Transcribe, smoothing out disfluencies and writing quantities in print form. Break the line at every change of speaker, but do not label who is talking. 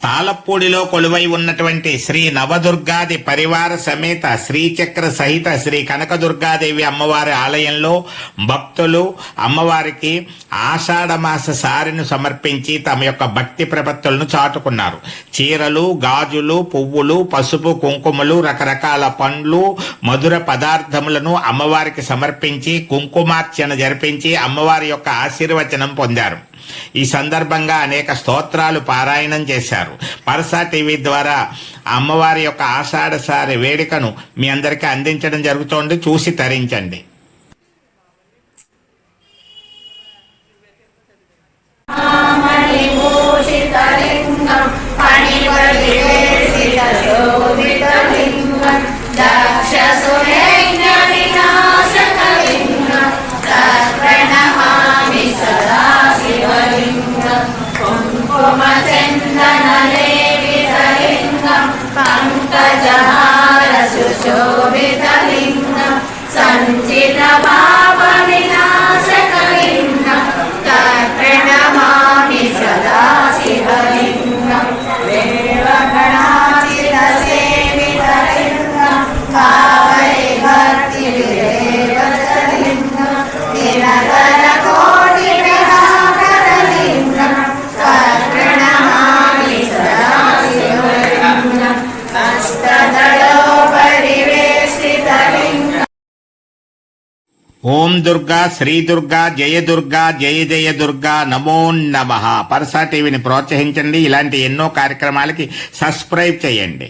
తాళపూడిలో కొలువై ఉన్నటువంటి శ్రీ నవదుర్గాది పరివార సమేత శ్రీచక్ర సహిత శ్రీ కనకదుర్గాదేవి అమ్మవారి ఆలయంలో భక్తులు అమ్మవారికి ఆషాఢమాస సారిను సమర్పించి తమ యొక్క భక్తి ప్రపత్తులను చాటుకున్నారు. చీరలు, గాజులు, పువ్వులు, పసుపు, కుంకుమలు, రకరకాల పండ్లు, మధుర పదార్థములను అమ్మవారికి సమర్పించి కుంకుమార్చన జరిపించి అమ్మవారి యొక్క ఆశీర్వచనం పొందారు. ఈ సందర్భంగా అనేక స్తోత్రాలు పారాయణం చేశారు. పరసా టీవీ ద్వారా అమ్మవారి యొక్క ఆషాఢసారి వేడుకను మీ అందరికీ అందించడం జరుగుతోంది. చూసి తరించండి. ఓం దుర్గా, శ్రీ దుర్గా, జయ దుర్గా, జయ జయ దుర్గా, నమో నమః. పరసా టీవీని ప్రోత్సహించండి. ఇలాంటి ఎన్నో కార్యక్రమాలకి సబ్స్క్రైబ్ చేయండి.